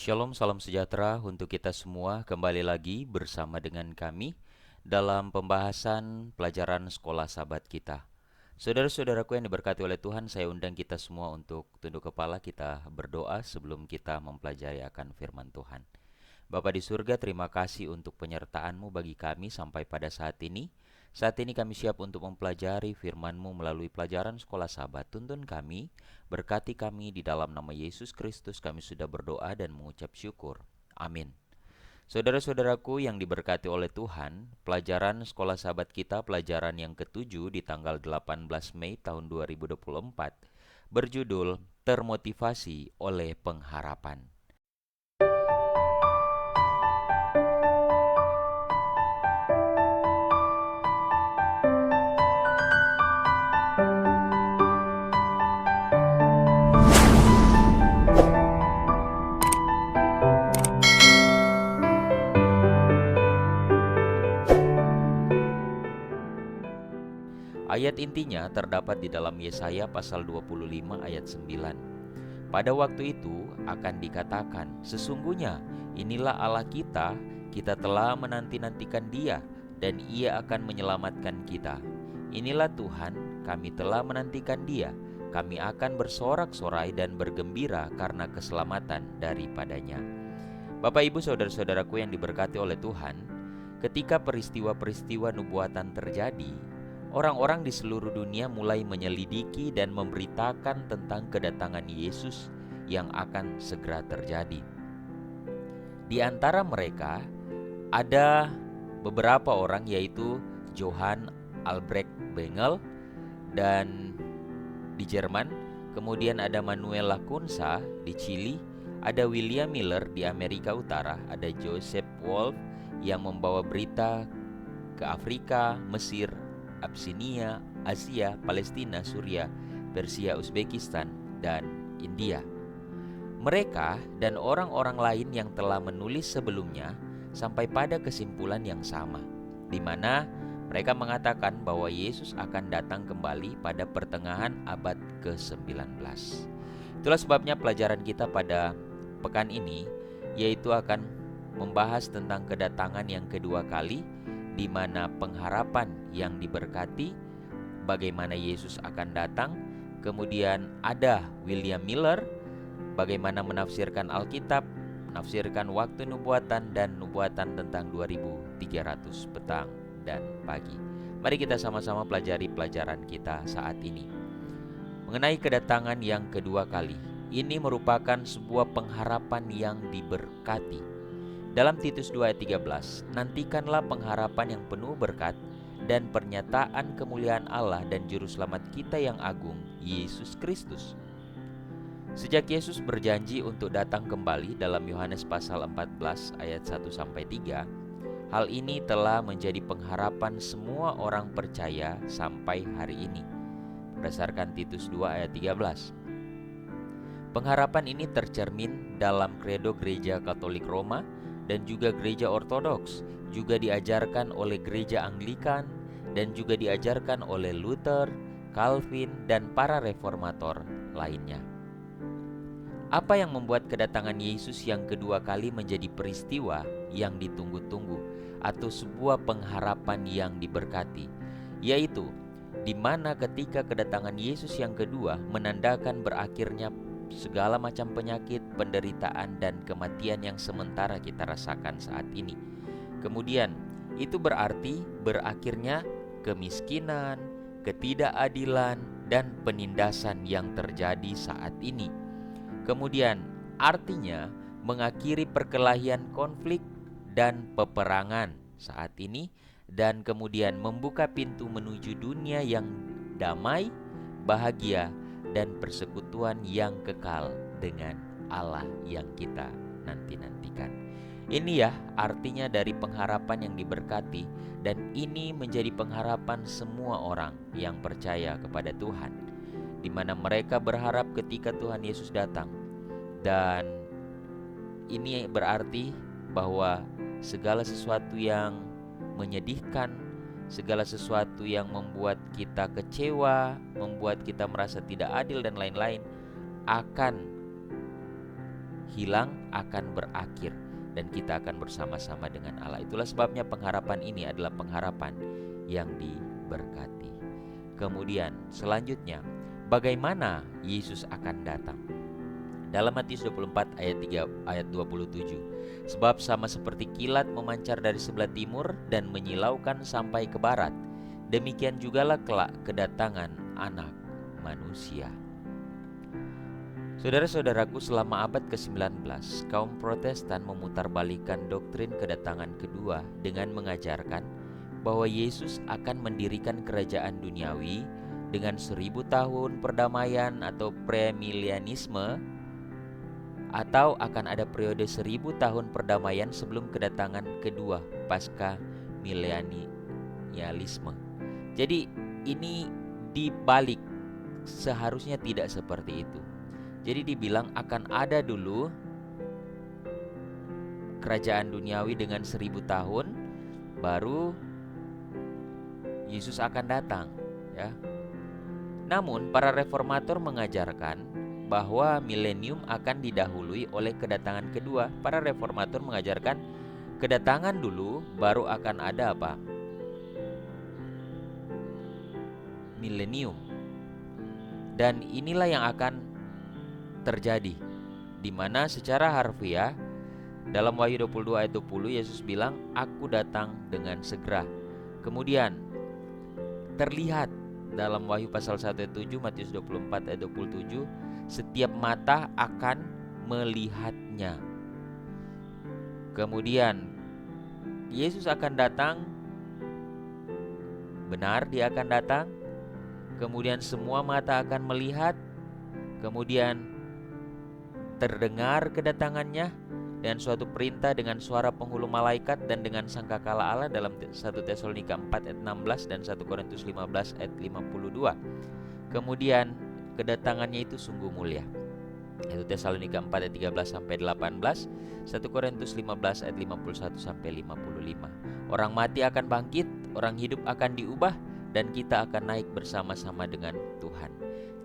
Shalom, salam sejahtera untuk kita semua. Kembali lagi bersama dengan kami dalam pembahasan pelajaran sekolah sahabat kita. Saudara-saudaraku yang diberkati oleh Tuhan, saya undang kita semua untuk tunduk kepala, kita berdoa sebelum kita mempelajari akan firman Tuhan. Bapa di surga, terima kasih untuk penyertaan-Mu bagi kami sampai pada saat ini. Saat ini kami siap untuk mempelajari firman-Mu melalui pelajaran sekolah sahabat. Tuntun kami, berkati kami di dalam nama Yesus Kristus kami sudah berdoa dan mengucap syukur. Amin. Saudara-saudaraku yang diberkati oleh Tuhan, pelajaran sekolah sahabat kita pelajaran yang ketujuh di tanggal 18 Mei tahun 2024 berjudul Termotivasi oleh Pengharapan. Ayat intinya terdapat di dalam Yesaya pasal 25 ayat 9. Pada waktu itu akan dikatakan, sesungguhnya inilah Allah kita, kita telah menanti-nantikan Dia, dan Ia akan menyelamatkan kita. Inilah Tuhan, kami telah menantikan Dia, kami akan bersorak-sorai dan bergembira karena keselamatan daripadanya. Bapak Ibu saudara-saudaraku yang diberkati oleh Tuhan, ketika peristiwa-peristiwa nubuatan terjadi, orang-orang di seluruh dunia mulai menyelidiki dan memberitakan tentang kedatangan Yesus yang akan segera terjadi. Di antara mereka ada beberapa orang, yaitu Johann Albrecht Bengel dan di Jerman, kemudian ada Manuel Lacunza di Chili, ada William Miller di Amerika Utara, ada Joseph Wolf yang membawa berita ke Afrika, Mesir, Abyssinia, Asia, Palestina, Suria, Persia, Uzbekistan, dan India. Mereka dan orang-orang lain yang telah menulis sebelumnya sampai pada kesimpulan yang sama, di mana mereka mengatakan bahwa Yesus akan datang kembali pada pertengahan abad ke-19. Itulah sebabnya pelajaran kita pada pekan ini yaitu akan membahas tentang kedatangan yang kedua kali, di mana pengharapan yang diberkati, bagaimana Yesus akan datang. Kemudian ada William Miller, bagaimana menafsirkan Alkitab, menafsirkan waktu nubuatan dan nubuatan tentang 2300 petang dan pagi. Mari kita sama-sama pelajari pelajaran kita saat ini. Mengenai kedatangan yang kedua kali, ini merupakan sebuah pengharapan yang diberkati. Dalam Titus 2 ayat 13, nantikanlah pengharapan yang penuh berkat dan pernyataan kemuliaan Allah dan Juru Selamat kita yang agung, Yesus Kristus. Sejak Yesus berjanji untuk datang kembali dalam Yohanes pasal 14 ayat 1-3, hal ini telah menjadi pengharapan semua orang percaya sampai hari ini. Berdasarkan Titus 2 ayat 13. Pengharapan ini tercermin dalam kredo Gereja Katolik Roma dan juga Gereja Ortodoks, juga diajarkan oleh Gereja Anglikan, dan juga diajarkan oleh Luther, Calvin, dan para reformator lainnya. Apa yang membuat kedatangan Yesus yang kedua kali menjadi peristiwa yang ditunggu-tunggu atau sebuah pengharapan yang diberkati, yaitu di mana ketika kedatangan Yesus yang kedua menandakan berakhirnya segala macam penyakit, penderitaan, dan kematian yang sementara kita rasakan saat ini. Kemudian itu berarti berakhirnya kemiskinan, ketidakadilan, dan penindasan yang terjadi saat ini. Kemudian artinya mengakhiri perkelahian, konflik, dan peperangan saat ini, dan kemudian membuka pintu menuju dunia yang damai, bahagia, dan persekutuan yang kekal dengan Allah yang kita nanti-nantikan. Ini ya artinya dari pengharapan yang diberkati, dan ini menjadi pengharapan semua orang yang percaya kepada Tuhan, di mana mereka berharap ketika Tuhan Yesus datang. Dan ini berarti bahwa segala sesuatu yang menyedihkan, segala sesuatu yang membuat kita kecewa, membuat kita merasa tidak adil dan lain-lain, akan hilang akan berakhir dan kita akan bersama-sama dengan Allah. Itulah sebabnya pengharapan ini adalah pengharapan yang diberkati. Kemudian selanjutnya, bagaimana Yesus akan datang? Dalam Matius 24 ayat 27, sebab sama seperti kilat memancar dari sebelah timur dan menyilaukan sampai ke barat, demikian jugalah kelak kedatangan Anak Manusia. Saudara-saudaraku, selama abad ke-19, kaum Protestan memutarbalikkan doktrin kedatangan kedua dengan mengajarkan bahwa Yesus akan mendirikan kerajaan duniawi dengan 1000 tahun perdamaian atau premilenialisme, atau akan ada periode 1000 tahun perdamaian sebelum kedatangan kedua pasca milenialisme. Jadi ini dibalik, seharusnya tidak seperti itu. Jadi dibilang akan ada dulu kerajaan duniawi dengan 1000 tahun, baru Yesus akan datang, ya. Namun para reformator mengajarkan bahwa milenium akan didahului oleh kedatangan kedua. Para reformator mengajarkan kedatangan dulu, baru akan ada apa? Milenium. Dan inilah yang akan terjadi, di mana secara harfiah dalam Wahyu 22 ayat 20 Yesus bilang, "Aku datang dengan segera." Kemudian terlihat dalam Wahyu pasal 1 ayat 7, Matius 24 ayat 27, setiap mata akan melihatnya. Kemudian Yesus akan datang, benar dia akan datang. Kemudian semua mata akan melihat. Kemudian terdengar kedatangannya dan suatu perintah dengan suara penghulu malaikat dan dengan sangkakala Allah dalam 1 Tesalonika 4 ayat 16 dan 1 Korintus 15 ayat 52. Kemudian kedatangannya itu sungguh mulia. 1 Tesalonika 4 ayat 13 sampai 18, 1 Korintus 15 ayat 51 sampai 55. Orang mati akan bangkit, orang hidup akan diubah, dan kita akan naik bersama-sama dengan Tuhan.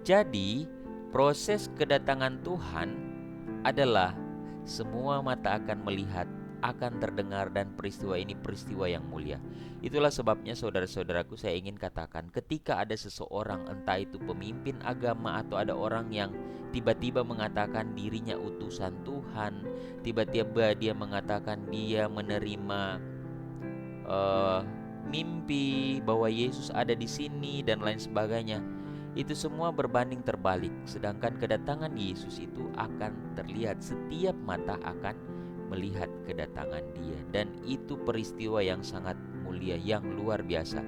Jadi, proses kedatangan Tuhan adalah semua mata akan melihat, akan terdengar, dan peristiwa ini peristiwa yang mulia. Itulah sebabnya saudara-saudaraku, saya ingin katakan, ketika ada seseorang, entah itu pemimpin agama atau ada orang yang tiba-tiba mengatakan dirinya utusan Tuhan, tiba-tiba dia mengatakan dia menerima mimpi bahwa Yesus ada di sini dan lain sebagainya, itu semua berbanding terbalik. Sedangkan kedatangan Yesus itu akan terlihat, setiap mata akan melihat kedatangan dia, dan itu peristiwa yang sangat mulia, yang luar biasa.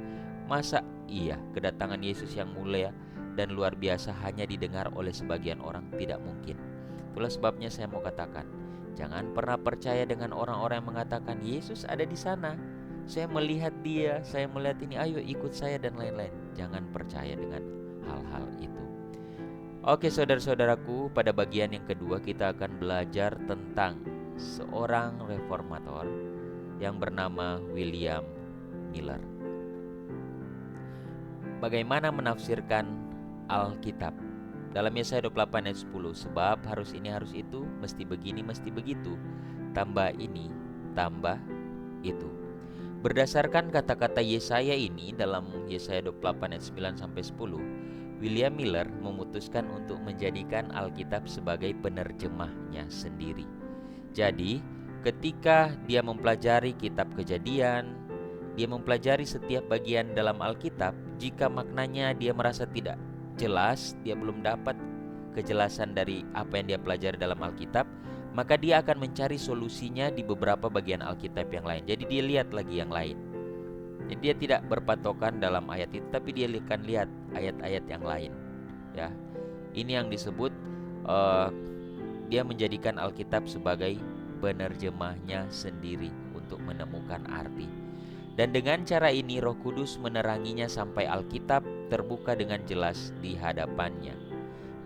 Masa iya kedatangan Yesus yang mulia dan luar biasa hanya didengar oleh sebagian orang? Tidak mungkin. Itulah sebabnya saya mau katakan, jangan pernah percaya dengan orang-orang yang mengatakan Yesus ada di sana, saya melihat dia, saya melihat ini, ayo ikut saya dan lain-lain. Jangan percaya dengan hal-hal itu. Oke saudara-saudaraku, pada bagian yang kedua kita akan belajar tentang seorang reformator yang bernama William Miller. Bagaimana menafsirkan Alkitab? Dalam Yesaya 28 ayat 10, sebab harus ini harus itu, mesti begini mesti begitu, tambah ini tambah itu. Berdasarkan kata-kata Yesaya ini dalam Yesaya 28 ayat 9 sampai 10, William Miller memutuskan untuk menjadikan Alkitab sebagai penerjemahnya sendiri. Jadi, ketika dia mempelajari kitab Kejadian, dia mempelajari setiap bagian dalam Alkitab, jika maknanya dia merasa tidak jelas, dia belum dapat kejelasan dari apa yang dia pelajari dalam Alkitab, maka dia akan mencari solusinya di beberapa bagian Alkitab yang lain. Jadi dia lihat lagi yang lain. Jadi dia tidak berpatokan dalam ayat itu, tapi dia akan lihat ayat-ayat yang lain. Ya, ini yang disebut dia menjadikan Alkitab sebagai penerjemahnya sendiri untuk menemukan arti. Dan dengan cara ini Roh Kudus meneranginya sampai Alkitab terbuka dengan jelas di hadapannya.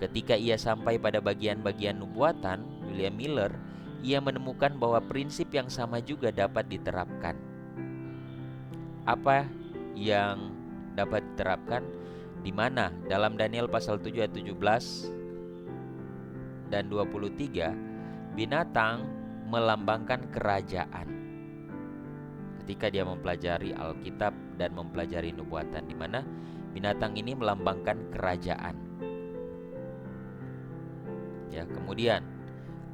Ketika ia sampai pada bagian-bagian nubuatan, William Miller, ia menemukan bahwa prinsip yang sama juga dapat diterapkan. Apa yang dapat diterapkan? Di mana dalam Daniel pasal 7 ayat 17 dan 23, binatang melambangkan kerajaan. Ketika dia mempelajari Alkitab dan mempelajari nubuatan, di mana binatang ini melambangkan kerajaan. Ya, kemudian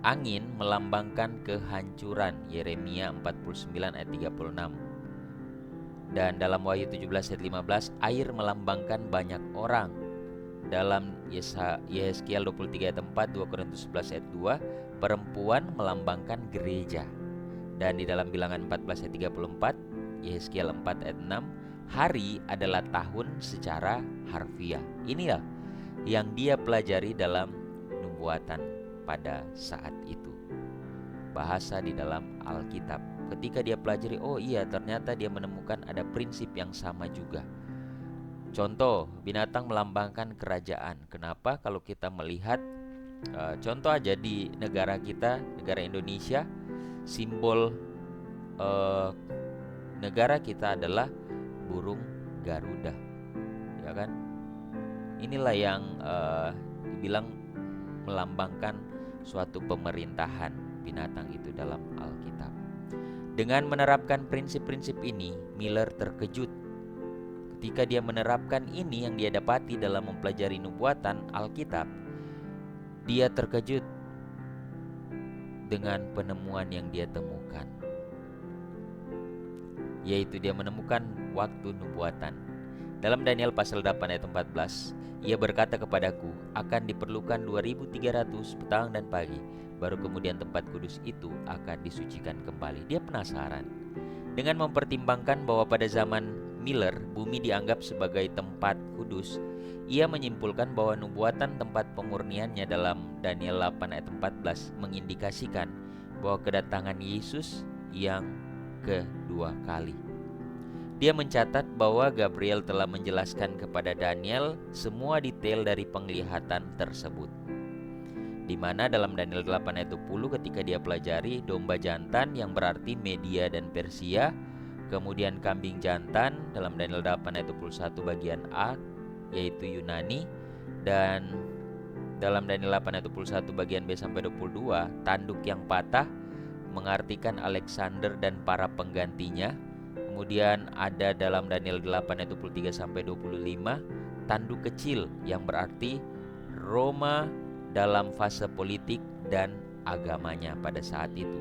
angin melambangkan kehancuran, Yeremia 49 ayat 36. Dan dalam Wahyu 17 ayat 15, air melambangkan banyak orang. Dalam Yehezkiel 23 ayat 4, 2 Korintus 11 ayat 2, perempuan melambangkan gereja. Dan di dalam Bilangan 14 ayat 34, Yehezkiel 4 ayat 6, hari adalah tahun secara harfiah. Inilah yang dia pelajari dalam nubuatan pada saat itu. Bahasa di dalam Alkitab. Ketika dia pelajari, oh iya, ternyata dia menemukan ada prinsip yang sama juga. Contoh, binatang melambangkan kerajaan. Kenapa? Kalau kita melihat contoh aja di negara kita, negara Indonesia, simbol negara kita adalah burung Garuda, ya kan? Inilah yang dibilang melambangkan suatu pemerintahan binatang itu dalam Alkitab. Dengan menerapkan prinsip-prinsip ini, Miller terkejut. Ketika dia menerapkan ini yang dia dapati dalam mempelajari nubuatan Alkitab, dia terkejut dengan penemuan yang dia temukan, yaitu dia menemukan waktu nubuatan. Dalam Daniel pasal 8 ayat 14, ia berkata kepadaku, akan diperlukan 2300 petang dan pagi, baru kemudian tempat kudus itu akan disucikan kembali. Dia penasaran. Dengan mempertimbangkan bahwa pada zaman Miller bumi dianggap sebagai tempat kudus, ia menyimpulkan bahwa nubuatan tempat pemurniannya dalam Daniel 8 ayat 14 mengindikasikan bahwa kedatangan Yesus yang kedua kali. Dia mencatat bahwa Gabriel telah menjelaskan kepada Daniel semua detail dari penglihatan tersebut, di mana dalam Daniel 8 ayat 20 ketika dia pelajari domba jantan yang berarti Media dan Persia, kemudian kambing jantan dalam Daniel 8 ayat 21 bagian A yaitu Yunani, dan dalam Daniel 8 ayat 21 bagian B sampai 22 tanduk yang patah mengartikan Alexander dan para penggantinya. Kemudian ada dalam Daniel 8 ayat 23 sampai 25 tanduk kecil yang berarti Roma dalam fase politik dan agamanya pada saat itu.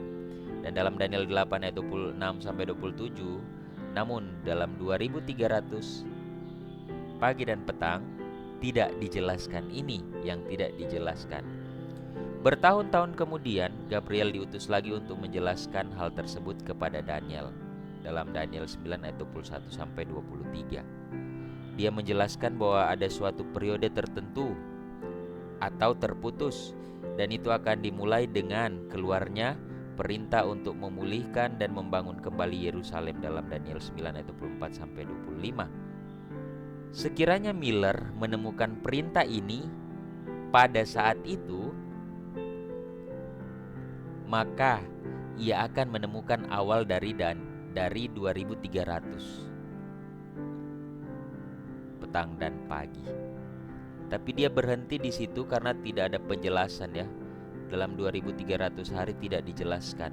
Dan dalam Daniel 8 ayat 26 sampai 27, namun dalam 2300 pagi dan petang tidak dijelaskan, ini yang tidak dijelaskan. Bertahun-tahun kemudian Gabriel diutus lagi untuk menjelaskan hal tersebut kepada Daniel. Dalam Daniel 9 ayat 21 sampai 23, dia menjelaskan bahwa ada suatu periode tertentu atau terputus, dan itu akan dimulai dengan keluarnya perintah untuk memulihkan dan membangun kembali Yerusalem dalam Daniel 9 ayat 24 sampai 25. Sekiranya Miller menemukan perintah ini pada saat itu, maka ia akan menemukan awal dari 2300 petang dan pagi. Tapi dia berhenti di situ karena tidak ada penjelasan ya. Dalam 2300 hari tidak dijelaskan.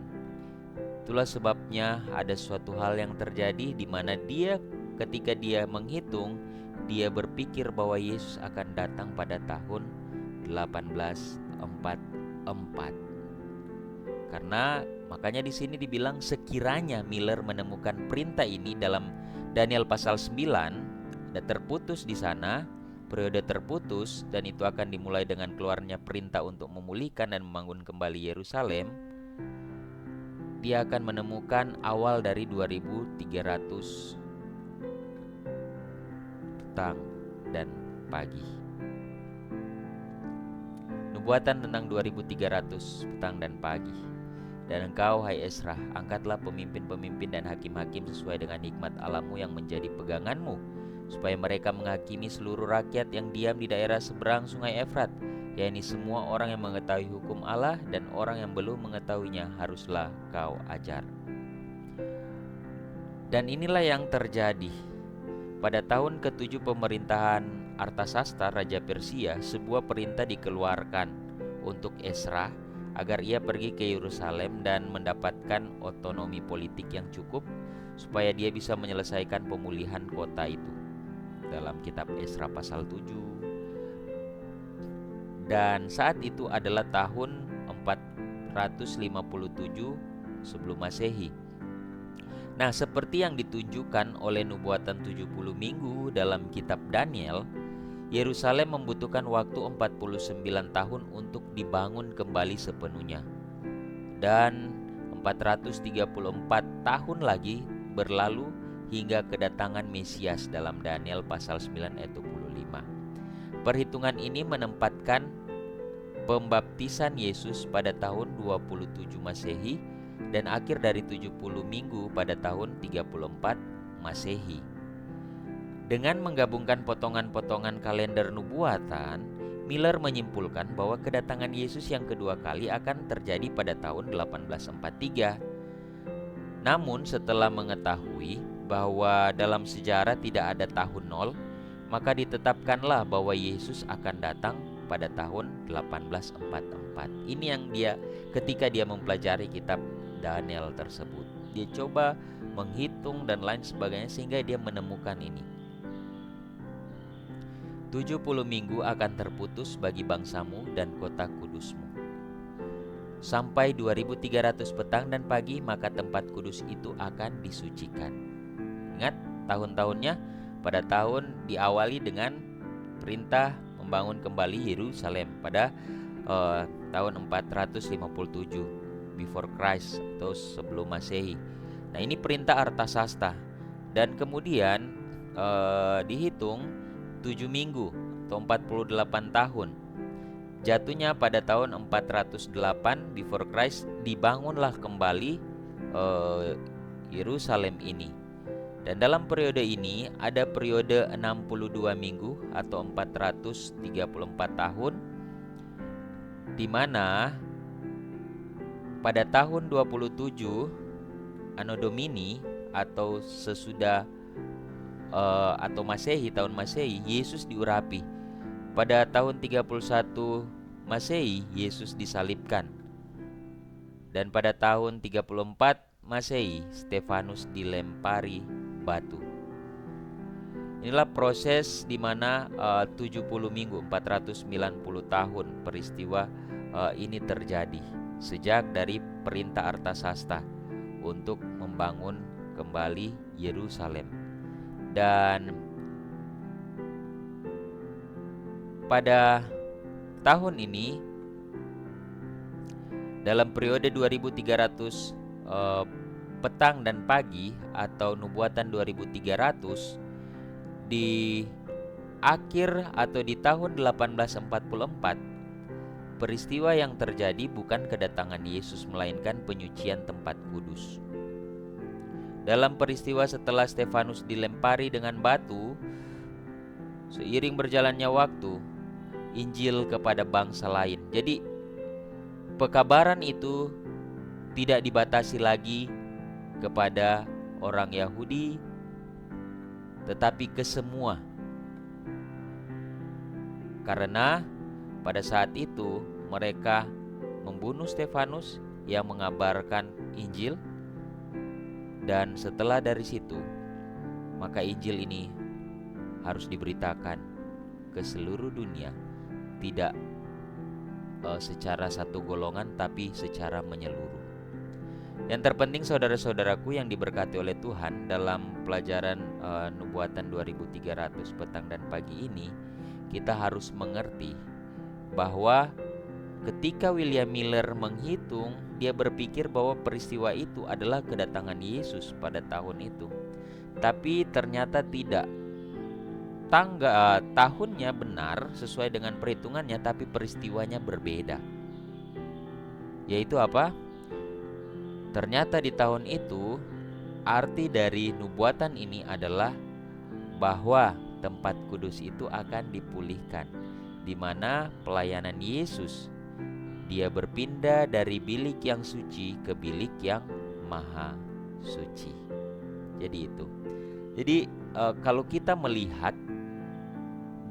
Itulah sebabnya ada suatu hal yang terjadi di mana dia ketika dia menghitung, dia berpikir bahwa Yesus akan datang pada tahun 1844. Karena makanya di sini dibilang sekiranya Miller menemukan perintah ini dalam Daniel pasal 9, ada terputus di sana, periode terputus, dan itu akan dimulai dengan keluarnya perintah untuk memulihkan dan membangun kembali Yerusalem. Dia akan menemukan awal dari 2300 petang dan pagi. Nubuatan tentang 2300 petang dan pagi. Dan engkau, hai Ezra, angkatlah pemimpin-pemimpin dan hakim-hakim sesuai dengan hikmat Allahmu yang menjadi peganganmu, supaya mereka menghakimi seluruh rakyat yang diam di daerah seberang sungai Efrat, yakni semua orang yang mengetahui hukum Allah dan orang yang belum mengetahuinya haruslah kau ajar. Dan inilah yang terjadi. Pada tahun ke-7 pemerintahan Artasasta Raja Persia, sebuah perintah dikeluarkan untuk Ezra agar ia pergi ke Yerusalem dan mendapatkan otonomi politik yang cukup supaya dia bisa menyelesaikan pemulihan kota itu. Dalam kitab Esra pasal 7. Dan saat itu adalah tahun 457 sebelum Masehi. Nah, seperti yang ditunjukkan oleh nubuatan 70 minggu dalam kitab Daniel, Yerusalem membutuhkan waktu 49 tahun untuk dibangun kembali sepenuhnya. Dan 434 tahun lagi berlalu hingga kedatangan Mesias dalam Daniel pasal 9 ayat 25. Perhitungan ini menempatkan pembaptisan Yesus pada tahun 27 Masehi dan akhir dari 70 minggu pada tahun 34 Masehi. Dengan menggabungkan potongan-potongan kalender nubuatan, Miller menyimpulkan bahwa kedatangan Yesus yang kedua kali akan terjadi pada tahun 1843. Namun setelah mengetahui bahwa dalam sejarah tidak ada tahun nol, maka ditetapkanlah bahwa Yesus akan datang pada tahun 1844. Ini yang ketika dia mempelajari kitab Daniel tersebut, dia coba menghitung dan lain sebagainya sehingga dia menemukan ini. 70 minggu akan terputus bagi bangsamu dan kota kudusmu. Sampai 2300 petang dan pagi, maka tempat kudus itu akan disucikan. Ingat tahun-tahunnya, pada tahun diawali dengan perintah membangun kembali Yerusalem pada tahun 457 before Christ atau sebelum Masehi. Nah, ini perintah Artasasta. Dan kemudian dihitung 7 minggu atau 48 tahun. Jatuhnya pada tahun 408 before Christ, dibangunlah kembali Yerusalem ini. Dan dalam periode ini ada periode 62 minggu atau 434 tahun, di mana pada tahun 27 Anno Domini atau sesudah atau Masehi, tahun Masehi, Yesus diurapi. Pada tahun 31 Masehi, Yesus disalibkan. Dan pada tahun 34 Masehi, Stefanus dilempari batu. Inilah proses di mana 70 minggu, 490 tahun peristiwa ini terjadi sejak dari perintah Artasasta untuk membangun kembali Yerusalem. Dan pada tahun ini, dalam periode 2300 petang dan pagi atau nubuatan 2300, di akhir atau di tahun 1844, peristiwa yang terjadi bukan kedatangan Yesus melainkan penyucian tempat kudus. Dalam peristiwa setelah Stefanus dilempari dengan batu, seiring berjalannya waktu, Injil kepada bangsa lain. Jadi pekabaran itu tidak dibatasi lagi kepada orang Yahudi, tetapi ke semua. Karena pada saat itu mereka membunuh Stefanus yang mengabarkan Injil. Dan setelah dari situ, maka Injil ini harus diberitakan ke seluruh dunia, tidak secara satu golongan, tapi secara menyeluruh. Yang terpenting saudara-saudaraku yang diberkati oleh Tuhan, dalam pelajaran nubuatan 2300 petang dan pagi ini, kita harus mengerti bahwa ketika William Miller menghitung, dia berpikir bahwa peristiwa itu adalah kedatangan Yesus pada tahun itu. Tapi ternyata tidak. Tahunnya benar sesuai dengan perhitungannya, tapi peristiwanya berbeda. Yaitu apa? Ternyata di tahun itu, arti dari nubuatan ini adalah bahwa tempat kudus itu akan dipulihkan, di mana pelayanan Yesus, dia berpindah dari bilik yang suci ke bilik yang maha suci. Jadi itu. Jadi kalau kita melihat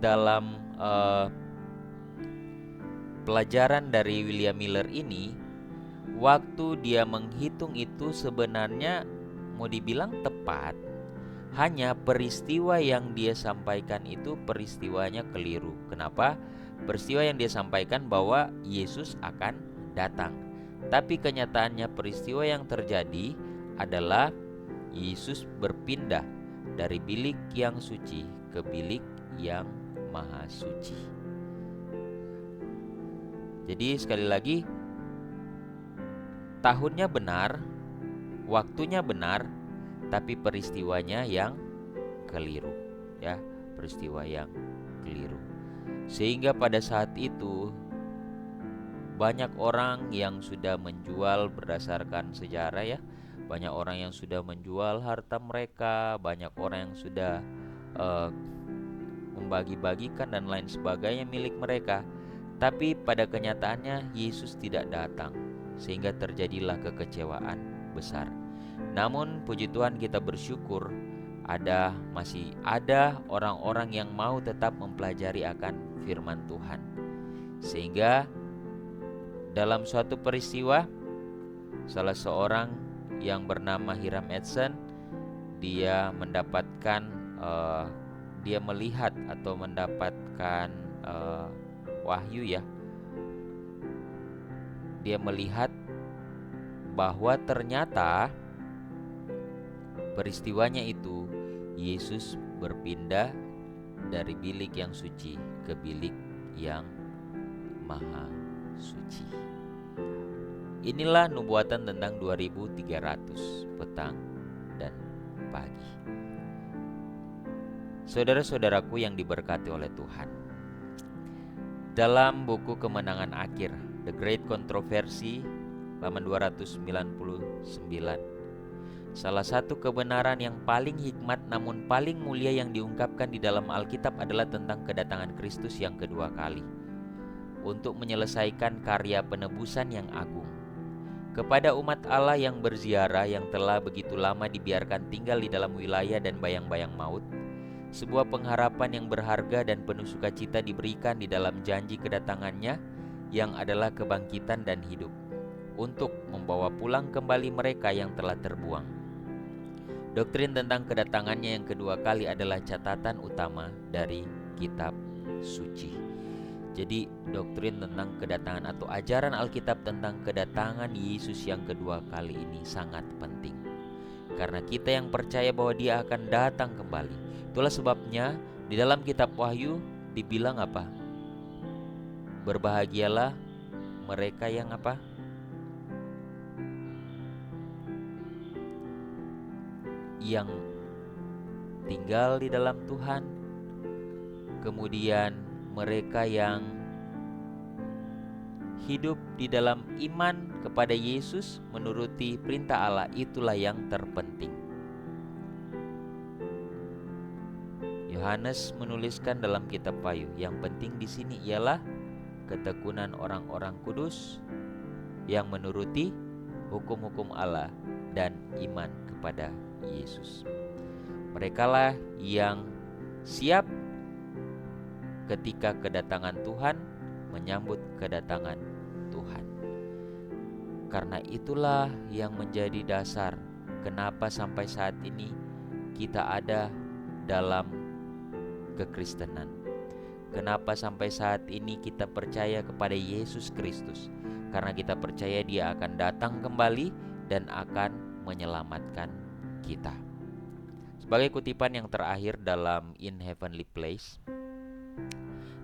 dalam pelajaran dari William Miller ini, waktu dia menghitung itu sebenarnya mau dibilang tepat, hanya peristiwa yang dia sampaikan itu peristiwanya keliru. Kenapa? Peristiwa yang dia sampaikan bahwa Yesus akan datang, tapi kenyataannya peristiwa yang terjadi adalah Yesus berpindah dari bilik yang suci ke bilik yang maha suci. Jadi sekali lagi, tahunnya benar, waktunya benar, tapi peristiwanya yang keliru, ya, peristiwa yang keliru. Sehingga pada saat itu banyak orang yang sudah menjual berdasarkan sejarah, ya. Banyak orang yang sudah menjual harta mereka, banyak orang yang sudah membagi-bagikan dan lain sebagainya milik mereka. Tapi pada kenyataannya Yesus tidak datang, sehingga terjadilah kekecewaan besar. Namun puji Tuhan, kita bersyukur masih ada orang-orang yang mau tetap mempelajari akan firman Tuhan. Sehingga dalam suatu peristiwa, salah seorang yang bernama Hiram Edson, dia melihat atau mendapatkan wahyu, ya. Dia melihat bahwa ternyata peristiwanya itu Yesus berpindah dari bilik yang suci ke bilik yang maha suci. Inilah nubuatan tentang 2300 petang dan pagi. Saudara-saudaraku yang diberkati oleh Tuhan, dalam buku Kemenangan Akhir, The Great Controversy, halaman 299, salah satu kebenaran yang paling hikmat namun paling mulia yang diungkapkan di dalam Alkitab adalah tentang kedatangan Kristus yang kedua kali untuk menyelesaikan karya penebusan yang agung. Kepada umat Allah yang berziarah, yang telah begitu lama dibiarkan tinggal di dalam wilayah dan bayang-bayang maut, sebuah pengharapan yang berharga dan penuh sukacita diberikan di dalam janji kedatangannya yang adalah kebangkitan dan hidup, untuk membawa pulang kembali mereka yang telah terbuang. Doktrin tentang kedatangannya yang kedua kali adalah catatan utama dari kitab suci. Jadi doktrin tentang kedatangan atau ajaran Alkitab tentang kedatangan Yesus yang kedua kali ini sangat penting, karena kita yang percaya bahwa dia akan datang kembali. Itulah sebabnya di dalam kitab Wahyu dibilang apa? Berbahagialah mereka yang apa? Yang tinggal di dalam Tuhan. Kemudian mereka yang hidup di dalam iman kepada Yesus, menuruti perintah Allah, itulah yang terpenting. Yohanes menuliskan dalam kitab Wahyu, yang penting di sini ialah ketekunan orang-orang kudus yang menuruti hukum-hukum Allah dan iman kepada Yesus. Merekalah yang siap ketika kedatangan Tuhan, menyambut kedatangan Tuhan. Karena itulah yang menjadi dasar kenapa sampai saat ini kita ada dalam kekristenan. Kenapa sampai saat ini kita percaya kepada Yesus Kristus? Karena kita percaya dia akan datang kembali dan akan menyelamatkan kita. Sebagai kutipan yang terakhir dalam In Heavenly Place,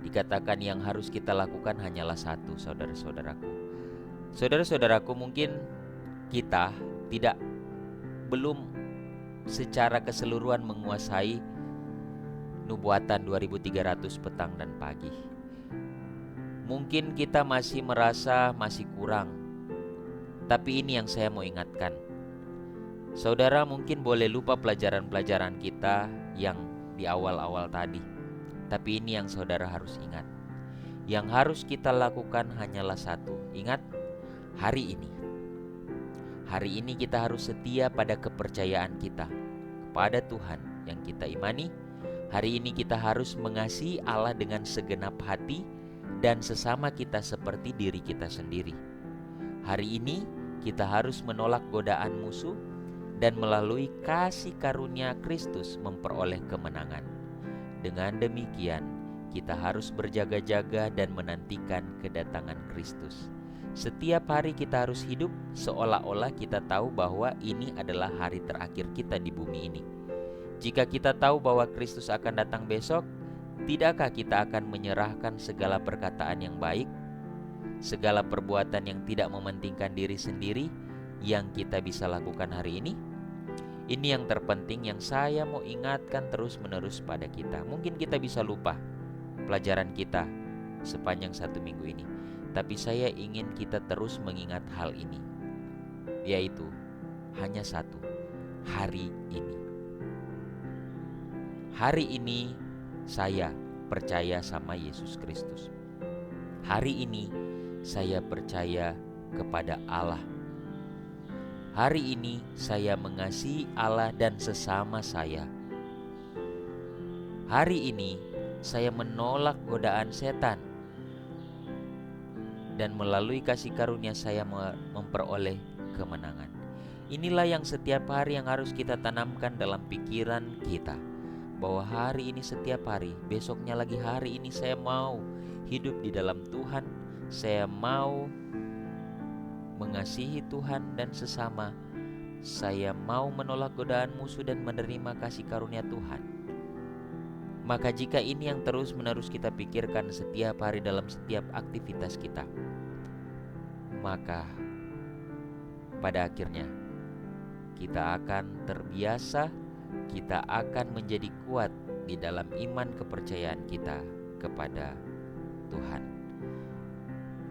dikatakan yang harus kita lakukan hanyalah satu, saudara-saudaraku. Saudara-saudaraku, mungkin kita belum secara keseluruhan menguasai nubuatan 2300 petang dan pagi. Mungkin kita masih merasa masih kurang. Tapi ini yang saya mau ingatkan. Saudara mungkin boleh lupa pelajaran-pelajaran kita yang di awal-awal tadi. Tapi ini yang saudara harus ingat. Yang harus kita lakukan hanyalah satu. Ingat, hari ini. Hari ini kita harus setia pada kepercayaan kita kepada Tuhan yang kita imani. Hari ini kita harus mengasihi Allah dengan segenap hati, dan sesama kita seperti diri kita sendiri. Hari ini kita harus menolak godaan musuh dan melalui kasih karunia Kristus memperoleh kemenangan. Dengan demikian, kita harus berjaga-jaga dan menantikan kedatangan Kristus. Setiap hari kita harus hidup seolah-olah kita tahu bahwa ini adalah hari terakhir kita di bumi ini. Jika kita tahu bahwa Kristus akan datang besok, tidakkah kita akan menyerahkan segala perkataan yang baik, segala perbuatan yang tidak mementingkan diri sendiri yang kita bisa lakukan hari ini? Ini yang terpenting yang saya mau ingatkan terus-menerus pada kita. Mungkin kita bisa lupa pelajaran kita sepanjang 1 minggu ini, tapi saya ingin kita terus mengingat hal ini, yaitu hanya satu: hari ini. Hari ini saya percaya sama Yesus Kristus. Hari ini saya percaya kepada Allah. Hari ini saya mengasihi Allah dan sesama saya. Hari ini saya menolak godaan setan, dan melalui kasih karunia saya memperoleh kemenangan. Inilah yang setiap hari yang harus kita tanamkan dalam pikiran kita, bahwa hari ini setiap hari, besoknya lagi hari ini saya mau hidup di dalam Tuhan. Saya mau mengasihi Tuhan dan sesama. Saya mau menolak godaan musuh dan menerima kasih karunia Tuhan. Maka jika ini yang terus-menerus kita pikirkan setiap hari dalam setiap aktivitas kita, maka pada akhirnya kita akan terbiasa, kita akan menjadi kuat di dalam iman kepercayaan kita kepada Tuhan.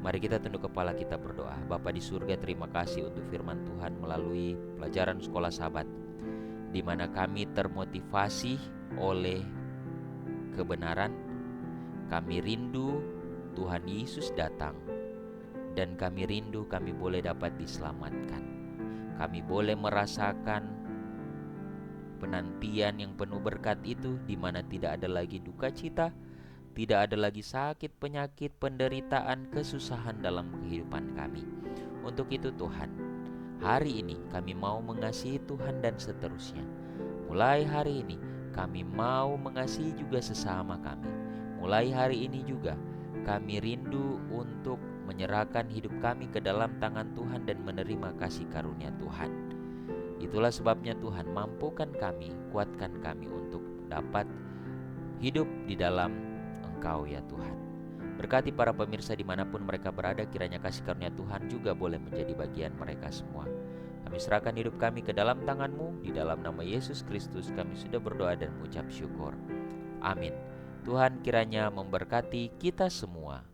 Mari kita tunduk kepala, kita berdoa. Bapa di surga, terima kasih untuk firman Tuhan melalui pelajaran sekolah Sabat, di mana kami termotivasi oleh kebenaran. Kami rindu Tuhan Yesus datang, dan kami rindu kami boleh dapat diselamatkan. Kami boleh merasakan penantian yang penuh berkat itu, di mana tidak ada lagi duka cita, tidak ada lagi sakit, penyakit, penderitaan, kesusahan dalam kehidupan kami. Untuk itu Tuhan, hari ini kami mau mengasihi Tuhan dan seterusnya. Mulai hari ini kami mau mengasihi juga sesama kami. Mulai hari ini juga kami rindu untuk menyerahkan hidup kami ke dalam tangan Tuhan dan menerima kasih karunia Tuhan. Itulah sebabnya Tuhan, mampukan kami, kuatkan kami untuk dapat hidup di dalam Engkau ya Tuhan. Berkati para pemirsa dimanapun mereka berada, kiranya kasih karunia Tuhan juga boleh menjadi bagian mereka semua. Kami serahkan hidup kami ke dalam tangan-Mu. Di dalam nama Yesus Kristus kami sudah berdoa dan mengucap syukur. Amin. Tuhan kiranya memberkati kita semua.